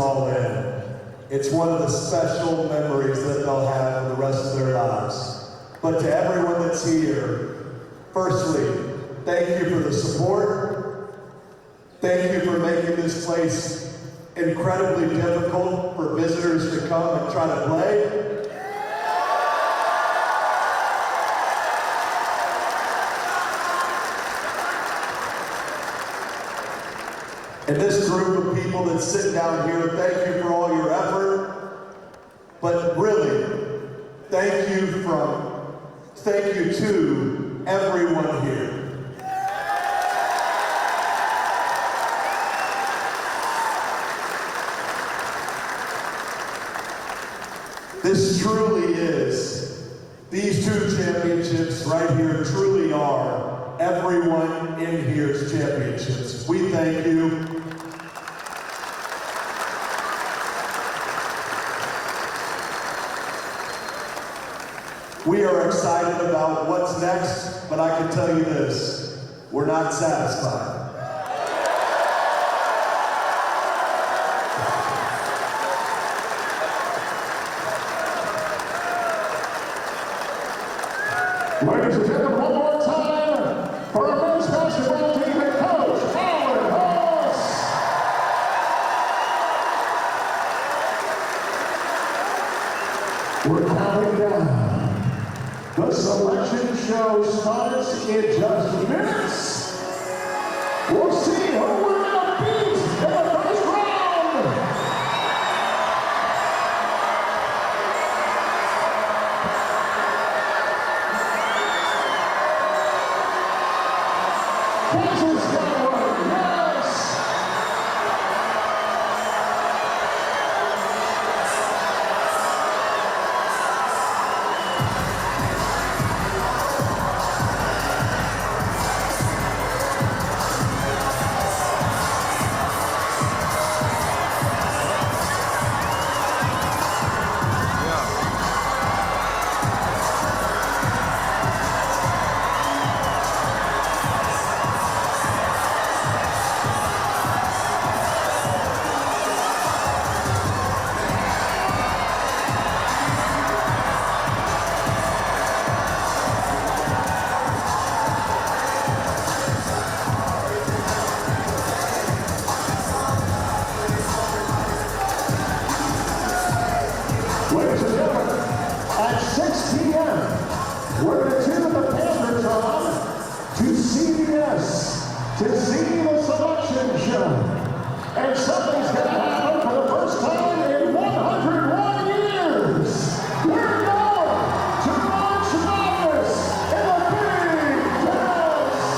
all in. It's one of the special memories that they'll have for the rest of their lives. But to everyone that's here, firstly, thank you for the support. Thank you for making this place incredibly difficult for visitors to come and try to play. And this group of people that's sitting down here, thank you for all your effort. But really, thank you to everyone here. This truly is, these two championships right here truly are everyone in here's championships. We thank you. We are excited about what's next, but I can tell you this, we're not satisfied. Ladies and gentlemen, one more time for our men's basketball team and coach, Alan Hoss. We're counting down. The selection show starts in just minutes. We'll see who we're going to beat in the first round. Kansas got one, yes! Ladies and gentlemen, at 6 p.m., we're going to tune the Panthers on to CBS to see the selection show. And something's going to happen for the first time in 101 years. We're going to March Madness in the Big House.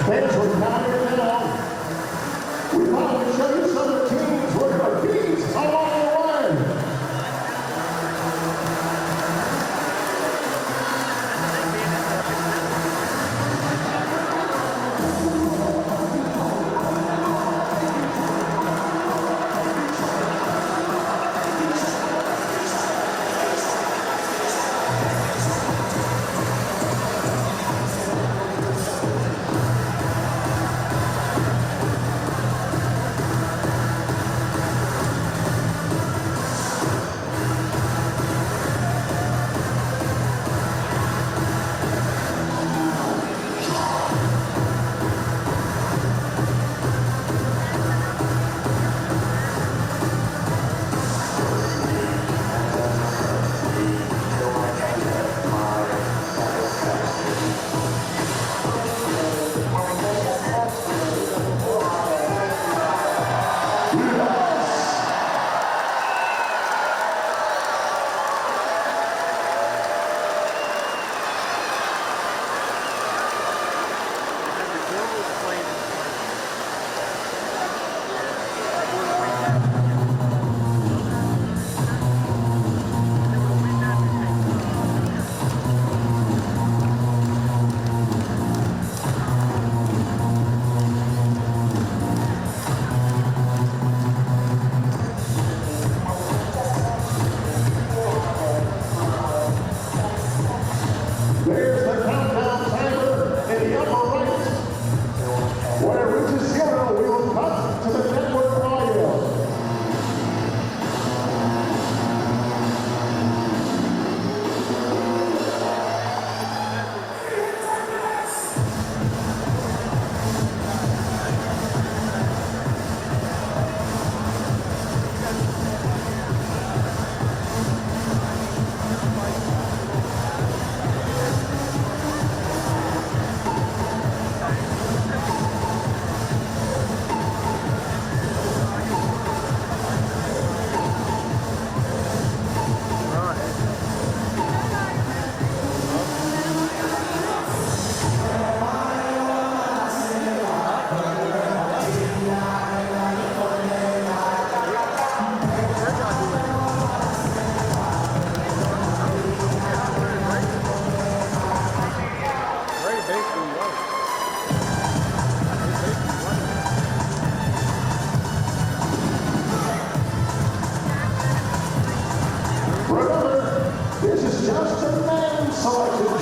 Fans were counting it on. We wanted to show you some of the teams we're going to beat.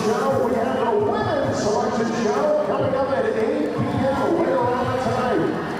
show. We have the women's selection show coming up at 8 p.m. later on tonight.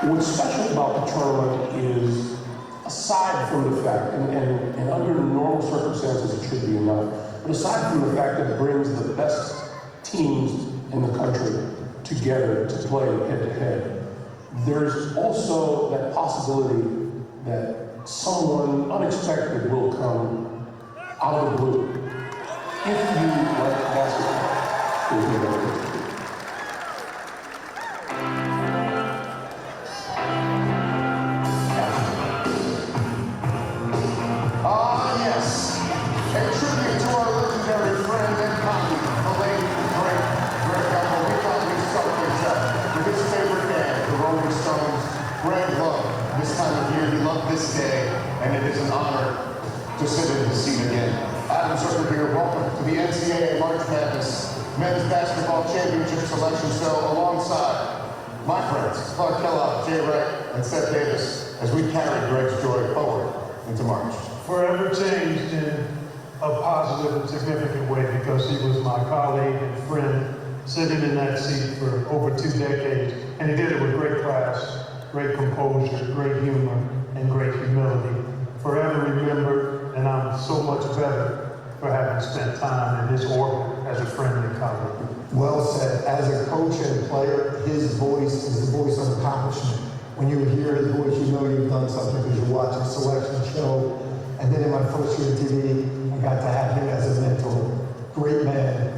What's special about the tournament is, aside from the fact, and under normal circumstances it should be enough, but aside from the fact that it brings the best teams in the country together to play head-to-head, there's also that possibility that someone unexpected will come out of the blue. If you like basketball, you'll be able to. Yes, a tribute to our legendary friend and colleague, the late, great Greg Gumbel. We thought we'd start things up with his favorite band, the Rolling Stones. Greg loved this time of year. He loved this day, and it is an honor to sit in his seat again. Adam Zucker here. Welcome to the NCAA March Madness Men's Basketball Championship Selection Show alongside my friends, Clark Kellogg, Jay Wright, and Seth Davis, as we carry Greg's joy forward into March. Forever changed in a positive and significant way because he was my colleague and friend sitting in that seat for over 2 decades. And he did it with great class, great composure, great humor, and great humility. Forever remembered, and I'm so much better for having spent time in his orbit as a friend and colleague. Well said. As a coach and player, his voice is the voice of accomplishment. When you hear his voice, you know you've done something because you're watching a selection show. And then in my first year of TV, I got to have him as a mentor. Great man.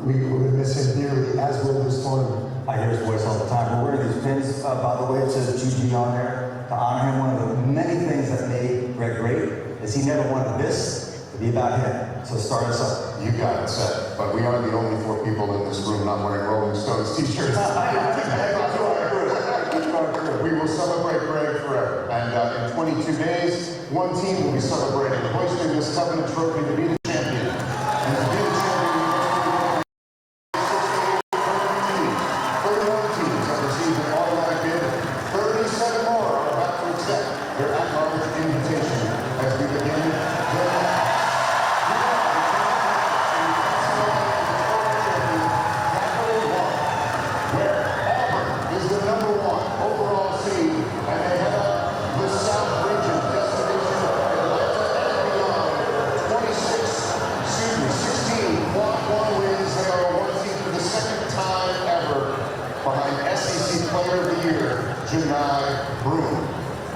We would miss him dearly, as will this tournament. I hear his voice all the time. We're wearing these pins, by the way. It says GG on there to honor him. One of the many things that made Greg great is he never wanted this to be about him. So start us up. You got it, Seth. But we are the only 4 people in this room not wearing Rolling Stones t-shirts. We will celebrate Greg forever. And in 22 days, one team will be celebrating, hoisting this Covenant Trophy to be the champion. And to be the champion, 31 teams have received an automatic bid. 37 more are about to accept their at-large invitation as we begin the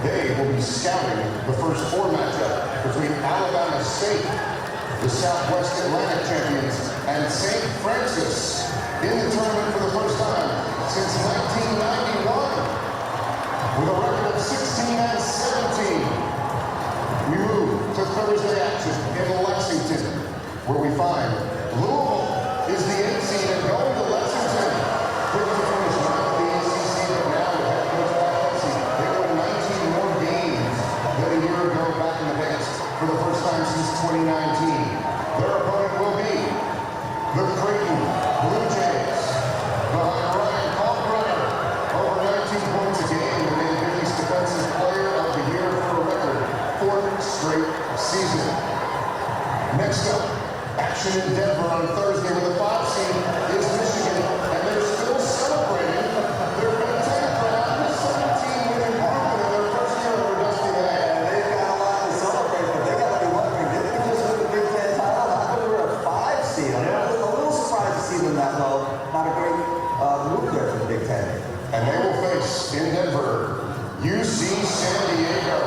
They will be scouting the first 4 matchup between Alabama State, the Southwest Atlantic champions, and St. Francis in the tournament for the first time since 1991. With a record of 16-17, we move to Thursday action in Lexington, where we find Louisville is the 8th seed and going to Lexington. Quick to finish ninth in the ACC, but now with head coach Mike Hesse, they won 19 more games than a year ago back in the dance for the first time since 2019. Their opponent will be the Creighton Blue Jays. Behind Ryan Kalkbrenner, over 19 points a game, and named Big East Defensive Player of the Year for a record 4th straight season. Next up, action in Denver on Thursday with a 5 seed is Michigan, and they're still celebrating their Big Ten crown, 17-win improvement in their first year over Dusty May. And they've got a lot to celebrate, but they got to be wondering, did they just win the Big Ten title? How come we're a 5 seed? I'm a little surprised to see them that low. Not a great move there for the Big Ten. And they will face, in Denver, UC San Diego,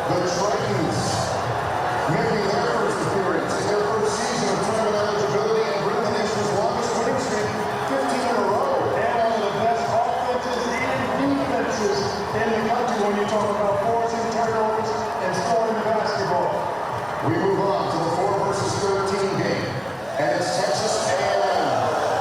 the Tritons, making their first appearance in their first season of tournament eligibility and bring the nation's longest winning streak, 15 in a row. And one of the best offenses and defenses in the country when you talk about forcing turnovers and scoring the basketball. We move on to the 4 versus 13 game, and it's Texas A&M.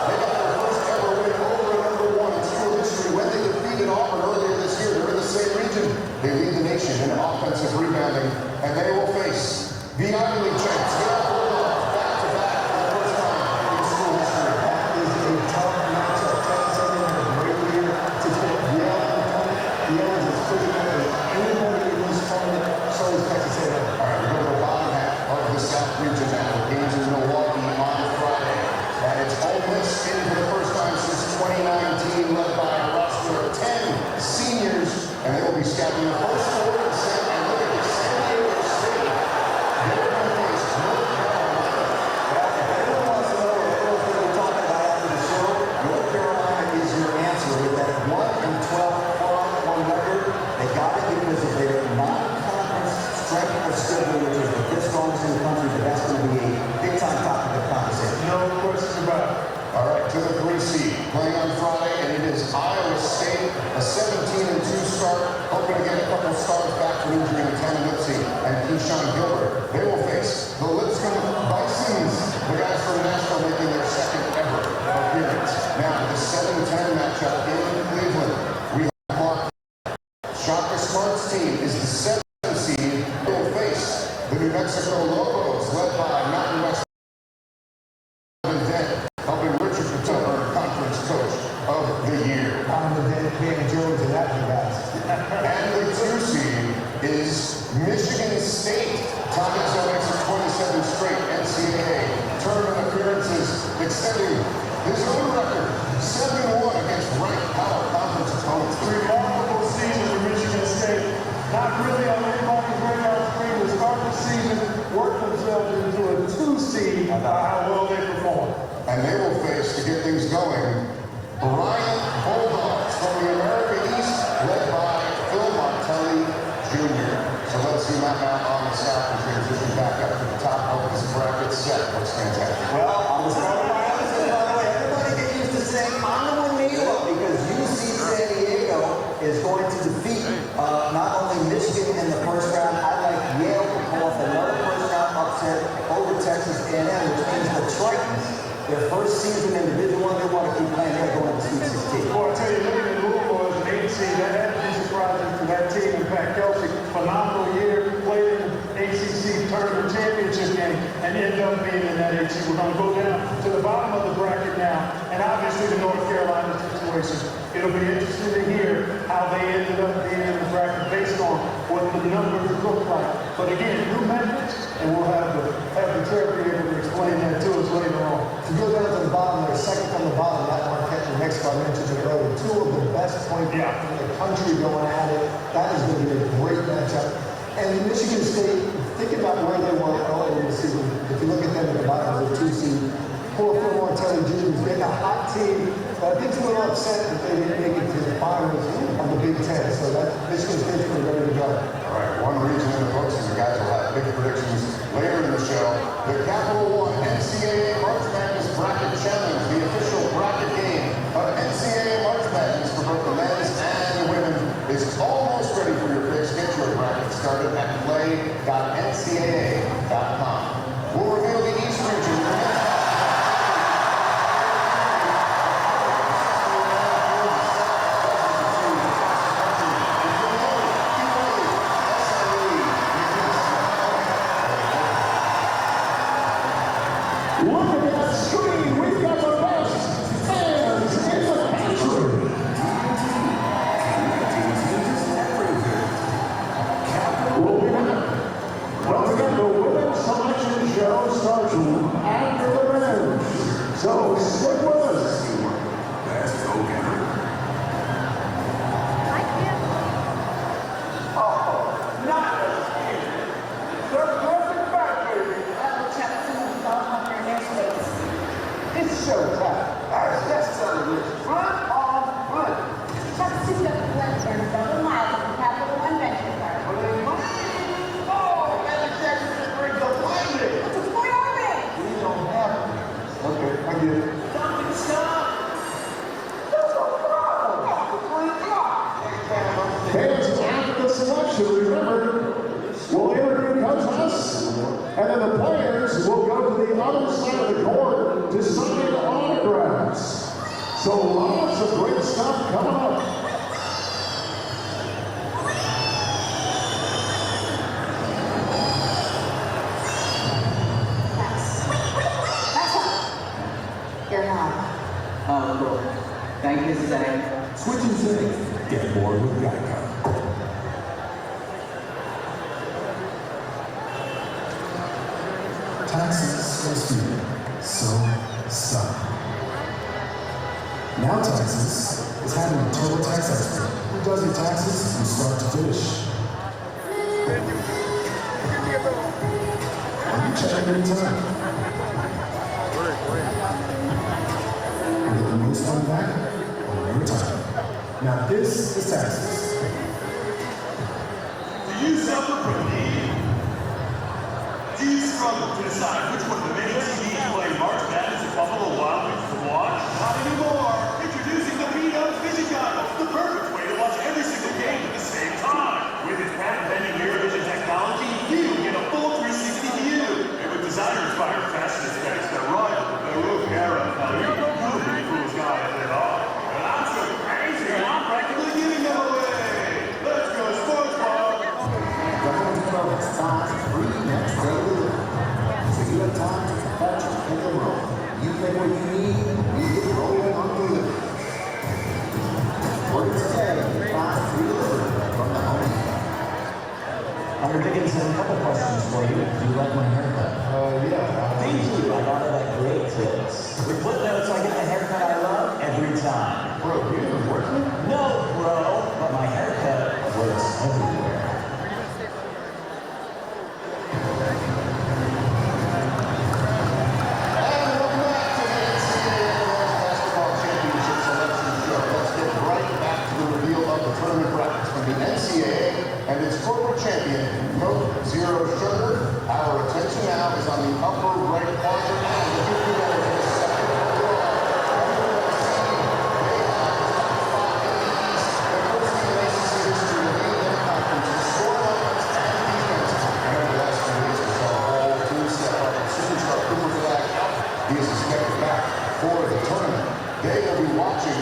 They got their first ever win over a number 1 in school history when they defeated Auburn earlier this year. They're in the same region. They lead the nation in offensive rebounding, and they will face the Ivy League champs. They are Bulldogs back-to-back for the first time in school history. That is a tough matchup. Texas A&M had a great year to get Yale in the tournament. Yale is as physical as anybody in this tournament. So is Texas A&M. All right, we go to the bottom half of the South region now. Games in Milwaukee on Friday. And it's Ole Miss in for the first time since 2019, led by a roster of 10 seniors will be scouting the first four and look at the San Diego State. They're going to face North Carolina. Well, if anyone wants to know what everyone's going to be talking about after the show, North Carolina is your answer. With that 1-12 4-on-1 record, they got it because of their non-conference strength of schedule, which is the fifth strongest in the country, but that's going to be a big-time topic of conversation. No question about it. All right, to the 3 seed, playing on Friday, and it is Iowa State, a 17-2 start, hoping to get a couple stars back from injury in Tanner Lipsy and Keyshawn Gilbert. They will face the Lipscomb Bisons, the guys from Nashville making their second ever appearance. Now, the 7-10 matchup in Cleveland, we have Mark. Shaka Smart's team is the 7th seed. They will face the New Mexico Lobos, led by Mountain West. Helping Richard Patel, conference coach of the year. I'm the dedicated Jones and that guys. And the 2 seed is Michigan State. Tommy Izzo makes it 27 straight NCAA tournament appearances, extending his own record, 7-1 against ranked power conference opponents. Remarkable season for Michigan State. Not really on anybody's radar screen to start the season, work themselves into a 2 seed by how well they perform. And they will face, to get things going, Bryant Bulldogs from the America East, led by Phil Martelli Jr. So let's zoom out now on the South and transition back up to the top of this bracket set. Looks fantastic. Well, I'm the start of my episode, by the way. Everybody get used to saying, I'm the Manila, because UC San Diego is going to defeat not only Michigan in the first round, I like Yale to pull off another first round upset over Texas A&M, which means the Tritons, their first season in Division I, they want to keep playing. They're going to Sweet 16. Boy, I tell you, looking at Louisville as an 8 seed, that had to be surprising for that team. And Pat Kelsey, phenomenal year, played in the ACC Tournament Championship game, and ended up being in that 8 seed. We're going to go down to the bottom of the bracket now, and obviously the North Carolina situation. It'll be interesting to hear how they ended up being in the bracket based on what the numbers look like. But again, new methods, and we'll have the chair be able to explain that to us later on. To go down to the bottom, they're second from the bottom, that Marquette, New Mexico, I mentioned it earlier. 2 of the best point guards in the country going at it. That is going to be a great matchup. And Michigan State, think about where they were earlier in the season. If you look at them at the bottom of the 2 seed, poor Phil Martelli Jr. has been a hot team, but I think he's a little upset that they didn't make it to the finals of the Big Ten. So that Michigan State's been ready to go. All right, one region in the books, and the guys will have big predictions later in the show. The Capital One NCAA March Madness Bracket Challenge, the official bracket game of NCAA March Madness for both the men's and the women, is almost ready for your picks. Get your bracket started at play.ncaa.com. We'll reveal the East region. Look at that screen. We've got the best fans in the country. We'll be back. Don't forget, the women's selection show starts after the men's. So stick with us. It's showtime. Our guest celebrates front on front. Chuck suit up the Western, double miles of the Capital One Venture Park. Oh, Magic Jackson just brings the lightning. It's a sport orbit. We don't have it. Okay, I get it. Something stop. That's a problem. Fans after the selection, remember, we'll interview coaches, and then the players will go to the other side of the court to sign autographs. So lots of great stuff coming up. That's up. You're not. Oh, cool. Thank you, Zach. Switching settings. Get bored with Geico. Taxes for a student. So stop. Now Taxes is having a TurboTax expert who does your taxes from scratch. start to finish. Are you checking any time? Get the most fun back on your time. Now this is Texas. Do you suffer from need? Do you struggle to decide which one of the many TVs playing March Madness at Buffalo Wild Wings to watch? Not anymore! Introducing the P-Dubs Vision Goggles, the perfect way to watch every single game at the same time. With its patent-pending Mirror Vision technology, you get a full 360 view. And with designer-inspired fashion aesthetics that rival the Baroque era, now you're the coolest guy at all. And I'm so crazy, I'm practically giving them away. Let's go, Sports Ball! The Home Depot has size free next day delivery. So you have time to catch and pick and roll. You pick what you need, you get rolling on delivery. Order today, find free delivery from the Home Depot. Under Dickinson, a couple questions for you. Do you like my haircut? Yeah. Thank you. I got it at Great Tips. With footnotes, I get the haircut I love every time. Bro, you even working? No, bro, but my haircut works everywhere. And welcome back to the NCAA Basketball Championship Selection Show. Let's get right back to the reveal of the tournament brackets from the NCAA and its corporate champion, Coke Zero Sugar. Our attention now is on the upper right quadrant and the 50 for the second overall. They have the top 5 in the East. The first team in ACC history to lead their conference in scoring offense and defense. And over the last few weeks, we saw a whole team step up and superstar Cooper Flag out. He is expected back for the tournament. They will be watching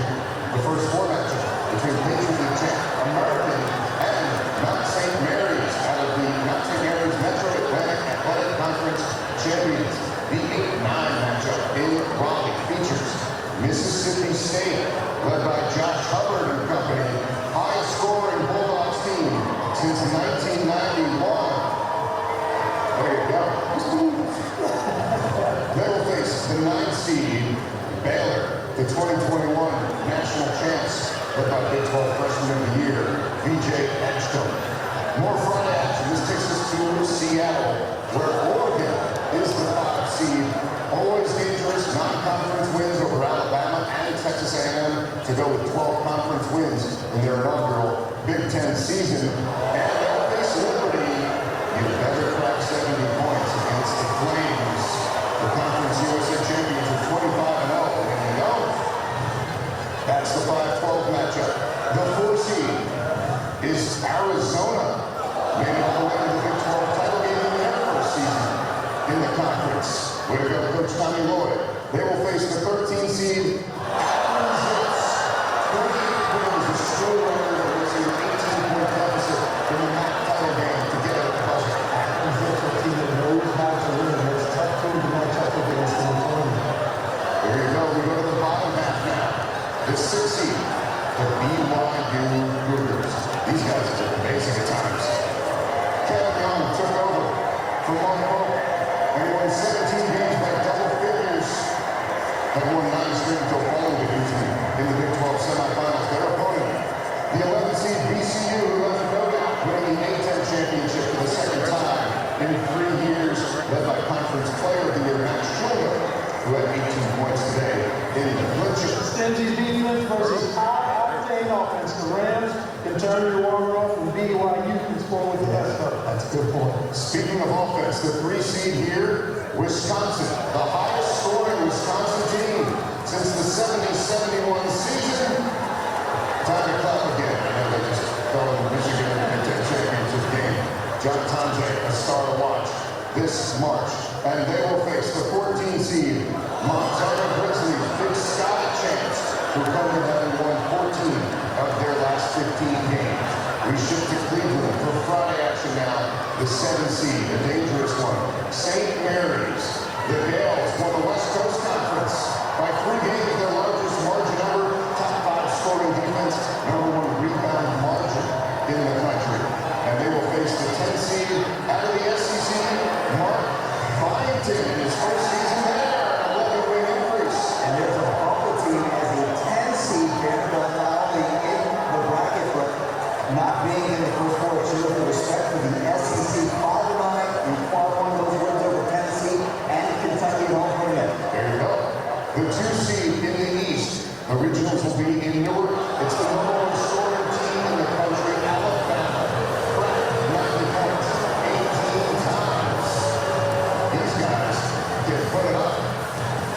the first 4 matchup between Patriot League champ American and Mount St. Mary's out of the Mount St. Mary's Metro Atlantic Athletic Conference champions. The 8-9 matchup in Raleigh features Mississippi State, led by Josh Hubbard and company, high-scoring Bulldogs team since 1991. There you go. They will face the 9th seed Baylor, the 2021 national champs, led by Big 12 Freshman of the Year, VJ Edgecombe. More Friday action. This takes us to Seattle, where Oregon is the 5th seed. Always dangerous non-conference wins over Alabama and Texas A&M to go with 12 conference wins in their inaugural Big Ten season. And they'll face Liberty. You better crack 70 points against the Flames. The Conference USA champions are 25-0. And you know, that's the 5-12 matchup. The 4 seed is Arizona, made it all the way to the Big 12 title game in their first season in the conference. Way to go, Coach Tommy Lloyd. They will face the 13 seed Athens. 28 wins, a straight record that was an 18-point deficit in the MAC title game to get at the buzzer. Athens is a team that knows how to win. It's tough team to match up against in the tournament. There you go. We go to the bottom half now. The 6th seed, the BYU Cougars. These guys are just amazing at times. Kevin Young took over from Monroe and won 17 games by double figures. Had won 9 straight until falling to Houston in the Big 12 semifinals. Their opponent, the 11th seed BCU, who left noted, winning the A-10 championship for the 2nd time in 3 years, led by Conference Player of the Year Max Schulman, who had 18 points today in the clincher. Stingy defense versus high-octane offense. The Rams can turn your water off, and BYU can score with the best of it. That's a good point. Speaking of offense, the 3 seed here, Wisconsin, the highest scoring Wisconsin team since the 70-71 season. Time to clap again. I know they just fell in the Michigan Big Ten championship game. John Tonje, a star to watch this March. And they will face the 14 seed Montana Grizzlies, Big Sky champs, who come to having won 14 of their last 15 games. We shift to Cleveland for Friday action now. The 7th seed, a dangerous one, St. Mary's. The Gales won the West Coast Conference by 3 games, their largest margin ever. Top 5 scoring defense, #1 rebound margin in the country. And they will face the 10th seed out of the SEC, Mark Byington, in his first season there, an 11-win increase. And there's a bubble team as a 10 seed there, but not only in the bracket, but not being joining in the first four cheer for respect for the SEC 5-9 in quad one, those wins over Tennessee and Kentucky at home for them. There you go. The 2 seed in the East. The regionals will be in Newark. It's the number 1 scoring team in the country, Alabama. Cracked 90 points 18 times. These guys get put it up.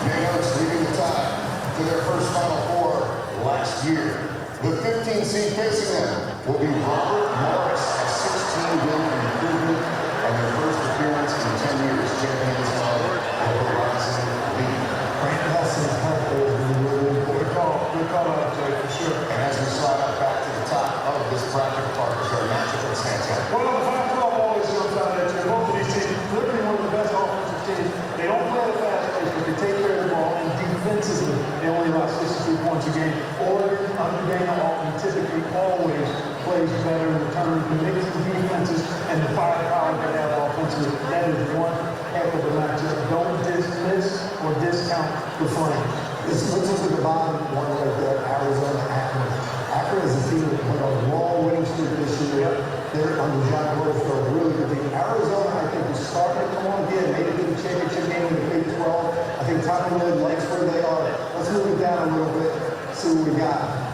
Mayos leading the tie to their first Final Four last year. The 15 seed facing them will be Robert Morris, a 16-win improvement and their first appearance in 10 years, champions of the Horizon League. Frank Nelson's helpful is really, really important. Good call out, Jay, for sure. And as we slide up back to the top of this bracket, Park, is there a matchup that stands out? Well, the 5-12 always jumps out at you. Both of these teams, literally one of the best offensive teams. They don't play at a fast pace, but they take care of the ball. And defensively, they only allow 63 points a game. Oregon, under Dana Altman, typically always plays better in the tournament. The mix of defenses and the firepower they have offensively. That is one heck of a matchup. Don't dismiss or discount the Flames. Let's look at the bottom one right there, Arizona, Akron. Akron is a team that went on a long winning streak this year. They're under John Rose for a really good team. Arizona, I think, is starting to come on again. Made it to the championship game in the Big 12. I think Tommy Lynn likes where they are. Let's move it down a little bit, see what we got.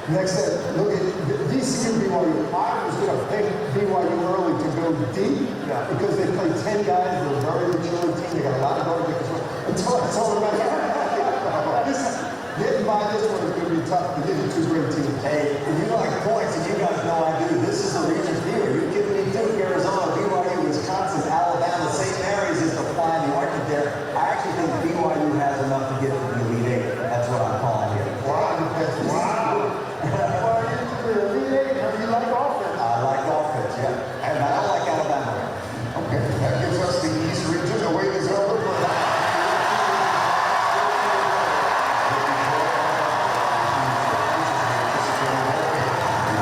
Next up, look at VCU BYU. I was going to pick BYU early to go deep because they play 10 guys. They're a very mature team. They got a lot of guard until I told them about getting by this one is going to be tough. But these are 2 great teams. Hey, if you like points, and you guys know I do, this is the region viewer. You're giving me Duke, Arizona, BYU, Wisconsin, Alabama, St. Mary's is the fly in the market there. I actually think BYU has enough to get to the Elite Eight. That's what I'm calling here. Wow. You like offense? I like offense, yeah. And I don't like Alabama. Okay, that gives us the East region. The wait is over for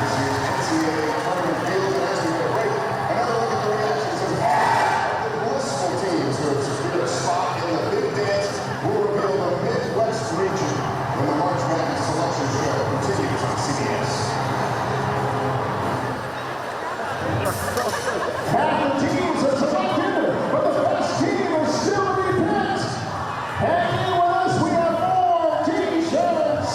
this year's NCAA Tournament field. And as we go right, another look at the reactions of the blissful teams who have secured a spot in the Big Dance will reveal the Midwest region when the March Madness Selection Show continues on CBS. Half the teams are selected, but the best team is still to be picked. Hanging with us, we have more T-shirts.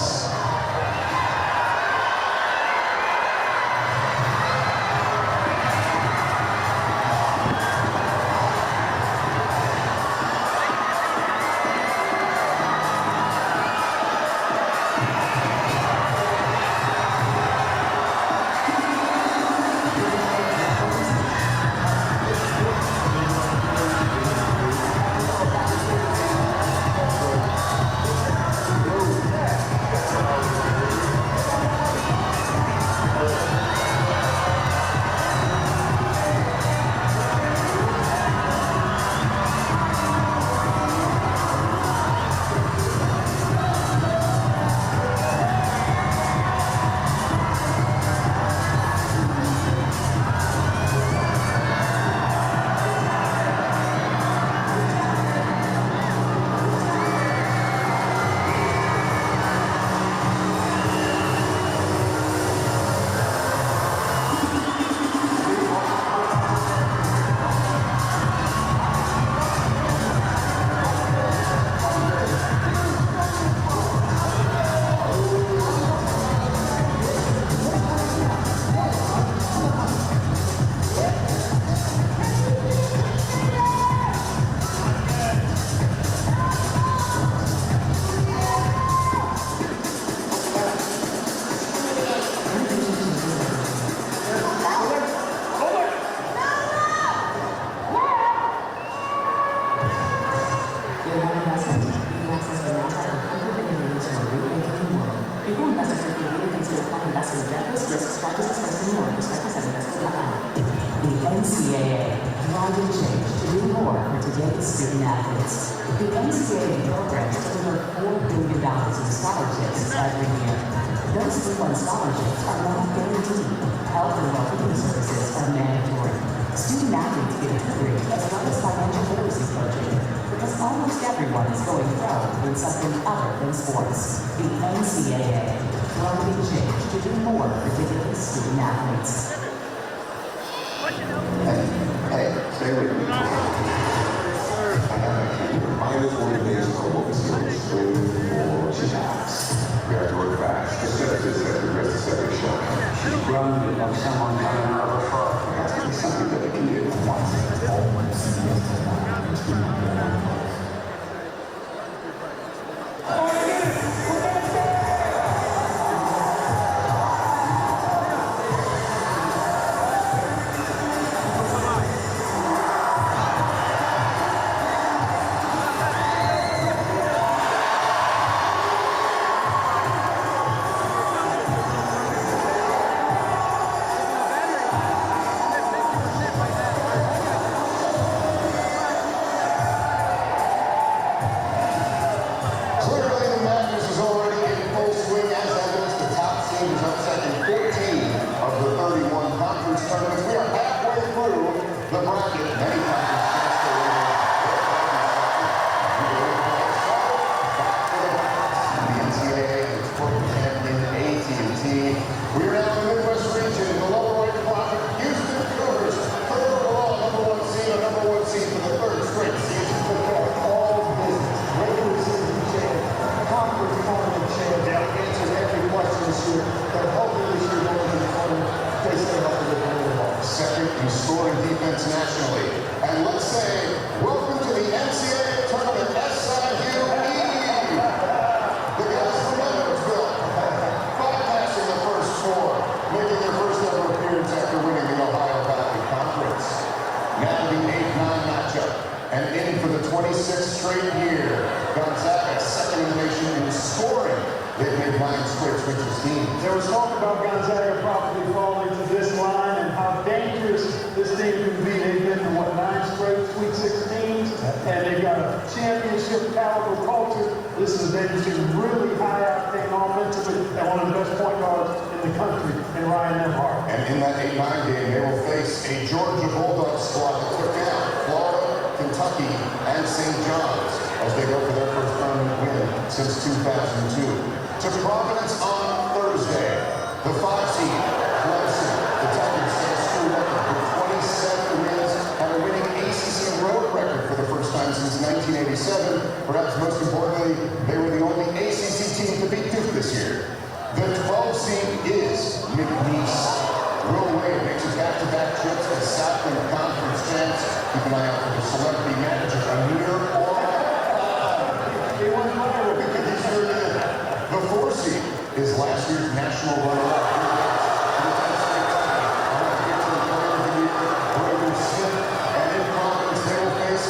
The NCAA, driving change to do more for today's student athletes. The NCAA program delivers $4 billion in scholarships every year. Those free-fund scholarships are not guaranteed. Health and well-being services are mandatory. Student athletes get a degree as well as financial literacy coaching because almost everyone is going pro in something other than sports. The NCAA, driving change to do more for today's student athletes. wonder of someone coming out of a fog. That's going to be something that they can do once. Clearly, the madness is already in full swing as evidenced. The top seed is upset in 14 of the 31 conference tournaments. We are halfway through the bracket. Many conference champs still waiting. The NCAA and its corporate champion AT&T. We are now in the Midwest region in the lower right quadrant. Houston Cougars, third overall, #1 seed, a #1 seed for the third straight season. All business, regular season champ, conference tournament champ, answers every question this year. They're hoping this year going to the tournament. They stay healthy with the ball. Second in scoring defense nationally. And let's say, welcome to the NCAA Tournament SIU Eve. The guys from Edwardsville, bypassing the first four, making their first ever appearance after winning the Ohio Valley Conference. Now the 8-9 matchup. And in for the 26th straight year, Gonzaga, second in the nation in scoring. They've made 9 straight switches teams. There was talk about Gonzaga probably falling to this line and how dangerous this team can be. They've been to, 9 straight Sweet 16s, and they've got a championship caliber culture. This is a dangerous team, really high octane offensively, and one of the best point guards in the country, in Ryan Nembhard. And in that 8-9 game, they will face a Georgia Bulldogs squad that took down Florida, Kentucky, and St. John's as they go for their first tournament win since 2002. To Providence on Thursday, the 5 seed, Clemson. The Tigers set a school record with 27 wins and a winning ACC road record for the first time since 1987. Perhaps most importantly, they were the only ACC team to beat Duke this year. The 12 seed is McNeese. Will Wade makes his back-to-back trips as Southland Conference champs. Keep an eye out for the celebrity manager, Amir or He won viral. he sure did. The 4 seed is last year's national runner-up. And in Providence, they will face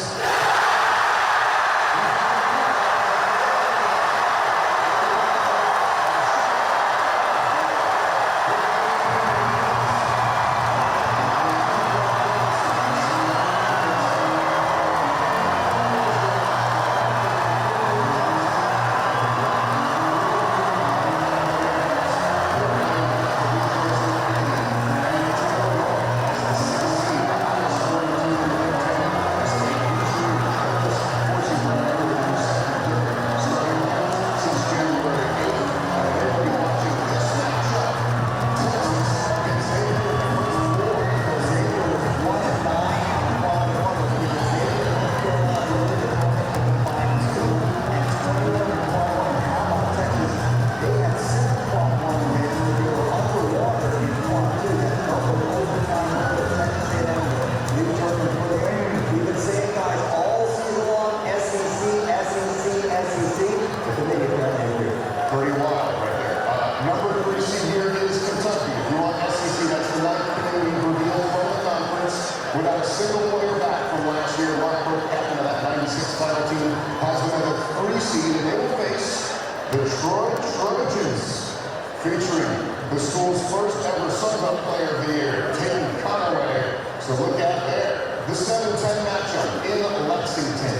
without a single player back from last year. Rockford, captain of that 96 title team, has them at a 3 seed, and they will face the Troy Trojans, featuring the school's first ever Sunbelt Player of the Year, Tim Conaway. So look out there. The 7-10 matchup in Lexington.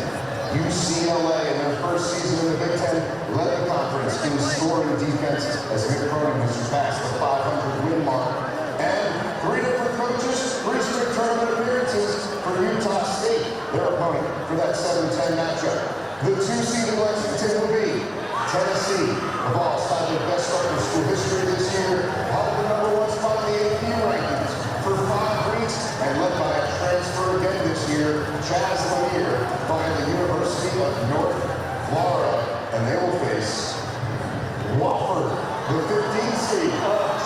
UCLA in their first season in the Big Ten led the conference in scoring defense as Mick Cronin has surpassed the 500 win mark. And 3 different coaches, 3 straight tournament appearances for Utah State, their opponent for that 7-10 matchup. The 2 seed in Lexington will be Tennessee. The Vols tied their best start in school history this year, held the #1 spot in the AP rankings for 5 weeks, and led by a transfer again this year, Chaz Lanier, by the University of North Florida, and they will face Wofford, the 15th seed.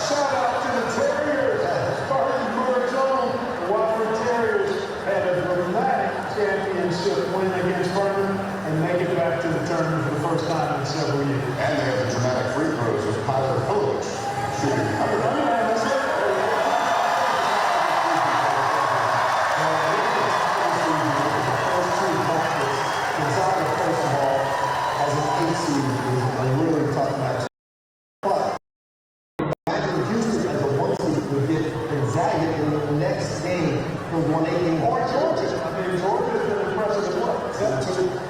Shout out to the Terriers. wagon in the next game from 118. Or Georgia. I mean, Georgia's been impressive as well.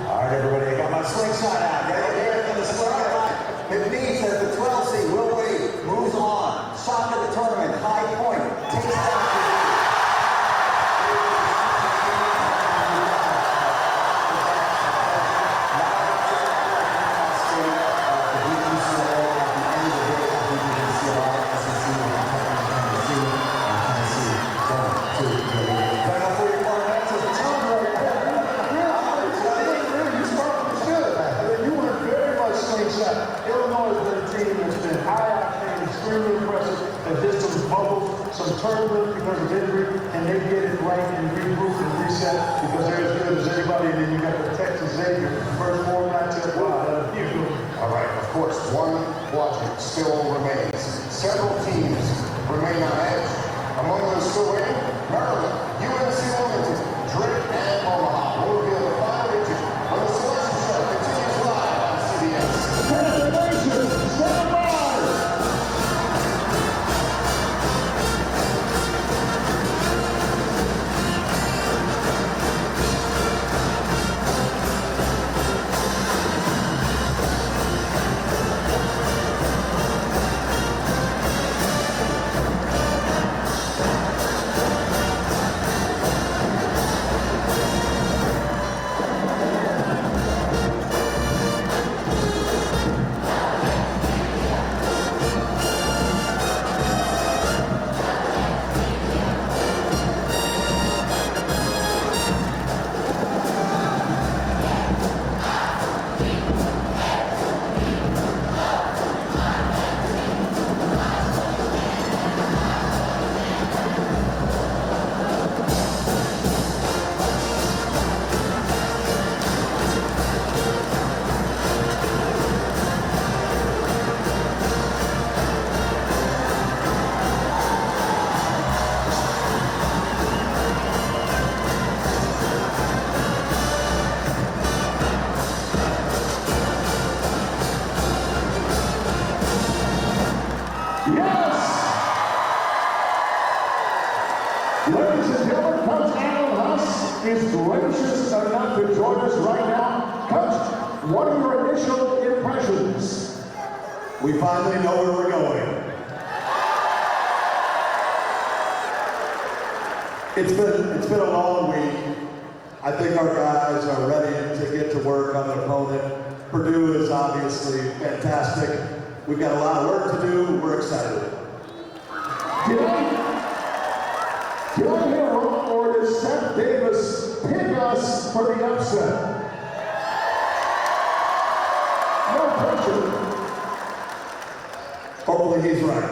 All right, everybody, I got my slingshot out. Ready here for the slingshot. It means that the 12 seed, Will Wade, moves on. Shock of the tournament, High Point, takes down Illinois has been a team that's been high octane, extremely impressive. They've hit some bubbles, some turbulence because of injury, and they get it right and regroup and reset because they're as good as anybody. And then you got the Texas Xavier, first 4 matchup. Wow, All right, of course, one quadrant still remains. Several teams remain on edge. Among those still waiting, Maryland, UNC Wilmington, Drake, and Omaha will reveal the final region when the selection show continues live on CBS. Stand by! Ladies and gentlemen, Coach Alan Huss is gracious enough to join us right now. Coach, what are your initial impressions? We finally know where we're going. It's been a long week. I think our guys are ready to get to work on an opponent. Purdue is obviously fantastic. We've got a lot of work to do. We're excited. Did I hear wrong, or did Seth Davis pick us for the upset? No pressure. Hopefully he's right.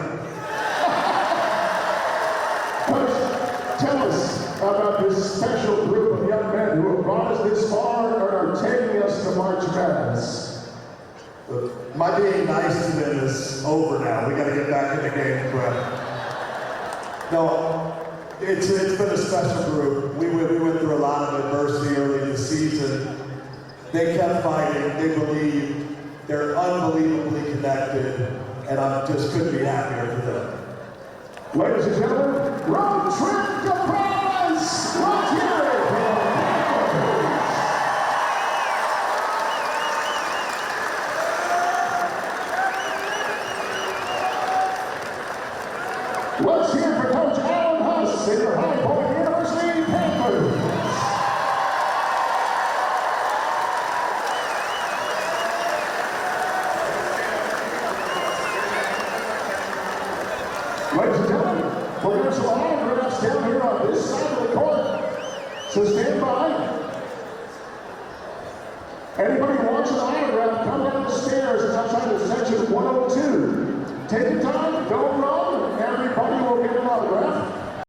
Coach, tell us about this special group of young men who have brought us this far and are taking us to March Madness. My being nice to them is over now. We got to get back in the game prep. No, it's been a special group. We went through a lot of adversity early in the season. They kept fighting. They believe. They're unbelievably connected, and I just couldn't be happier for them. Ladies and gentlemen, road trip to Providence. Let's hear it for the Panthers. Let's hear it for Coach Alan Huss and your High Point University Panthers. Ladies and gentlemen, we're going to have some autographs down here on this side of the court. So stand by. Anybody who wants an autograph, come down the stairs. It's outside of section 102. Take your time, don't run. Everybody will get an autograph.